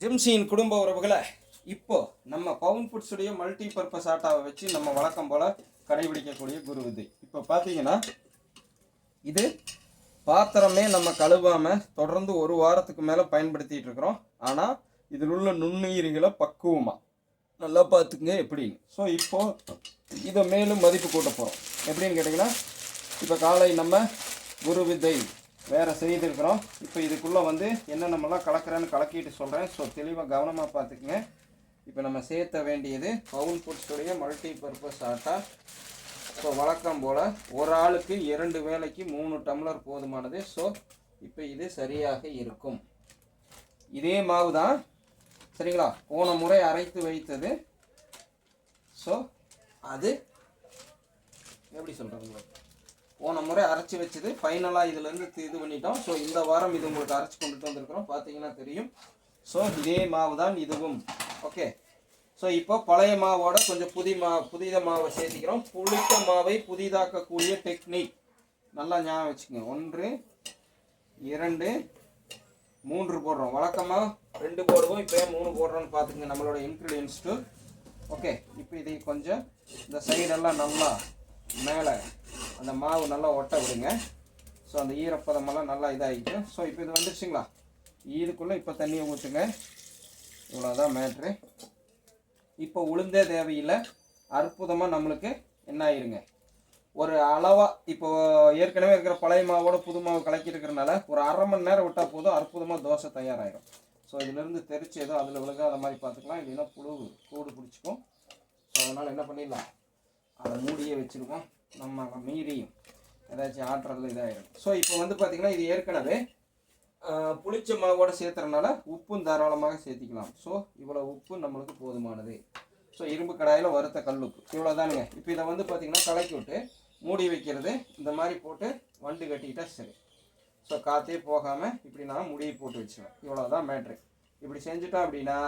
ஜிம்சியின் குடும்ப உறவுகளை இப்போ நம்ம பவுன் ஃபுட்ஸுடைய மல்டி பர்பஸ் ஆட்டாவை வச்சு நம்ம வழக்கம் போல் கடைபிடிக்கக்கூடிய குரு விதை. இப்போ பார்த்தீங்கன்னா இது பாத்திரமே நம்ம கழுவாமல் தொடர்ந்து ஒரு வாரத்துக்கு மேலே பயன்படுத்திகிட்டு இருக்கிறோம். ஆனால் இதில் உள்ள நுண்ணுயிரிகளை பக்குவமாக நல்லா பார்த்துக்குங்க எப்படின்னு. ஸோ இப்போது இதை மேலும் மதிப்பு கூட்ட போகிறோம். எப்படின்னு கேட்டிங்கன்னா, இப்போ காலை நம்ம குரு விதை வேறு செய்திருக்கிறோம். இப்போ இதுக்குள்ளே வந்து என்னென்னமெல்லாம் கலக்கிறேன்னு கலக்கிட்டு சொல்கிறேன். ஸோ தெளிவாக கவனமாக பார்த்துக்குங்க. இப்போ நம்ம சேர்த்த வேண்டியது பவுன் ஃபுட்ஸுடைய மல்டி பர்பஸ் ஆட்டா. ஸோ வழக்கம் போல் ஒரு ஆளுக்கு 2 வேளைக்கு 3 டம்ளர் போதுமானது. ஸோ இப்போ இது சரியாக இருக்கும். இதே மாவு தான் சரிங்களா, போன முறை அரைத்து வைத்தது. ஸோ அது எப்படி சொல்கிறதுங்களா, போன முறை அரைச்சி வச்சது ஃபைனலாக இதுலேருந்து இது பண்ணிட்டோம். ஸோ இந்த வாரம் இது உங்களுக்கு அரைச்சி கொண்டுட்டு வந்திருக்கிறோம், பார்த்தீங்கன்னா தெரியும். ஸோ இதே மாவு தான் இதுவும். ஓகே, ஸோ இப்போ பழைய மாவோட கொஞ்சம் புதித மாவை சேர்த்திக்கிறோம். புளித்த மாவை புதிதாக்கக்கூடிய டெக்னிக் நல்லா ஞாபகம் வச்சுக்கோங்க. 1 2 3 போடுறோம். வழக்கமாக 2 போடுவோம், இப்போ 3 போடுறோன்னு பார்த்துங்க நம்மளோட இன்க்ரீடியன்ஸ்ட்டு. ஓகே, இப்போ இதை கொஞ்சம் இந்த சைடெல்லாம் நல்லா மேலே அந்த மாவு நல்லா ஒட்ட விடுங்க. ஸோ அந்த ஈரப்பதமெல்லாம் நல்லா இதாகிட்டு. ஸோ இப்போ இது வந்துடுச்சுங்களா, இதுக்குள்ளே இப்போ தண்ணியை ஊற்றுங்க. இவ்வளோதான் மேட்ரு. இப்போ உளுந்தே தேவையில்லை, அற்புதமாக நம்மளுக்கு என்ன ஆயிருங்க, ஒரு அளவாக இப்போ ஏற்கனவே இருக்கிற பழைய மாவோட புது மாவு கலக்கி இருக்கிறனால ஒரு அரை மணி நேரம் விட்டால் போதும், அற்புதமாக தோசை தயாராகிடும். ஸோ இதிலேருந்து தெரிச்சு ஏதோ அதில் விழுகாத மாதிரி பார்த்துக்கலாம், இல்லைன்னா கூடு பிடிச்சிக்கும். ஸோ அதனால் என்ன பண்ணிடலாம், அதை மூடியே வச்சுருக்கோம். நம்ம மீறியும் ஏதாச்சும் ஆட்டுறதுல இதாகிடும். ஸோ இப்போ வந்து பார்த்திங்கன்னா இது ஏற்கனவே புளிச்ச மாவோடு சேர்த்துறதுனால உப்பும் தாராளமாக சேர்த்திக்கலாம். ஸோ இவ்வளோ உப்பு நம்மளுக்கு போதுமானது. ஸோ இரும்பு கடாயில் வறுத்த கல்லுப்பு இவ்வளோ தானுங்க. இப்போ இதை வந்து பார்த்திங்கன்னா கலக்கி விட்டு மூடி வைக்கிறது, இந்த மாதிரி போட்டு வண்டு கட்டிக்கிட்டால் சரி. ஸோ காற்றே போகாமல் இப்படி நான் முடியை போட்டு வச்சுருவேன். இவ்வளோ தான் மேட்ரு. இப்படி செஞ்சுட்டோம் அப்படின்னா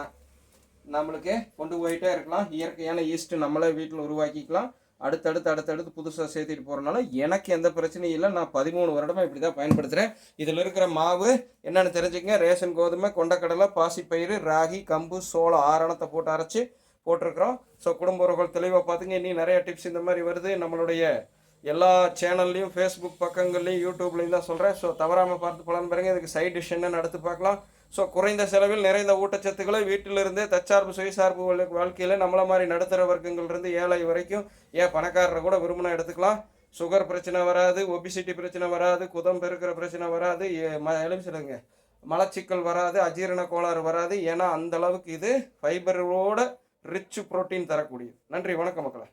நம்மளுக்கு கொண்டு போயிட்டே இருக்கலாம். இயற்கையான ஈஸ்ட்டு நம்மளே வீட்டில் உருவாக்கிக்கலாம். அடுத்தடுத்து புதுசாக சேர்த்துட்டு போகிறனால எனக்கு எந்த பிரச்சனையும் இல்லை. நான் 13 வருடமாக இப்படி தான் பயன்படுத்துகிறேன். இதில் இருக்கிற மாவு என்னென்னு தெரிஞ்சுக்கங்க. ரேஷன் கோதுமை, கொண்டக்கடலை, பாசிப்பயிறு, ராகி, கம்பு, சோளம் ஆரணத்தை போட்டு அரைச்சி போட்டிருக்கிறோம். ஸோ குடும்ப உறவுகள் தெளிவாக பார்த்துங்க. இன்னும் நிறைய டிப்ஸ் இந்த மாதிரி வருது நம்மளுடைய எல்லா சேனல்லையும், ஃபேஸ்புக் பக்கங்கள்லையும், யூடியூப்லையும் தான் சொல்கிறேன். ஸோ தவறாமல் பார்த்து பலன் பாருங்கள். இதுக்கு சைட் டிஷ் என்னன்னு அடுத்து பார்க்கலாம். ஸோ குறைந்த செலவில் நிறைந்த ஊட்டச்சத்துக்களை வீட்டிலிருந்தே தற்சார்பு சுயசார்பு வாழ்க்கையில் நம்மள மாதிரி நடுத்தர வர்க்கங்கள்லேருந்து ஏழை வரைக்கும், ஏன் பணக்காரரை கூட விரும்பினா எடுத்துக்கலாம். சுகர் பிரச்சனை வராது, ஒபிசிட்டி பிரச்சனை வராது, குதம் பெருக்கிற பிரச்சனை வராது, எலுமிச்சலுங்க மலச்சிக்கல் வராது, அஜீரண கோளாறு வராது. ஏன்னா அந்த அளவுக்கு இது ஃபைபரோட ரிச் புரோட்டீன் தரக்கூடியது. நன்றி, வணக்கம் மக்களை.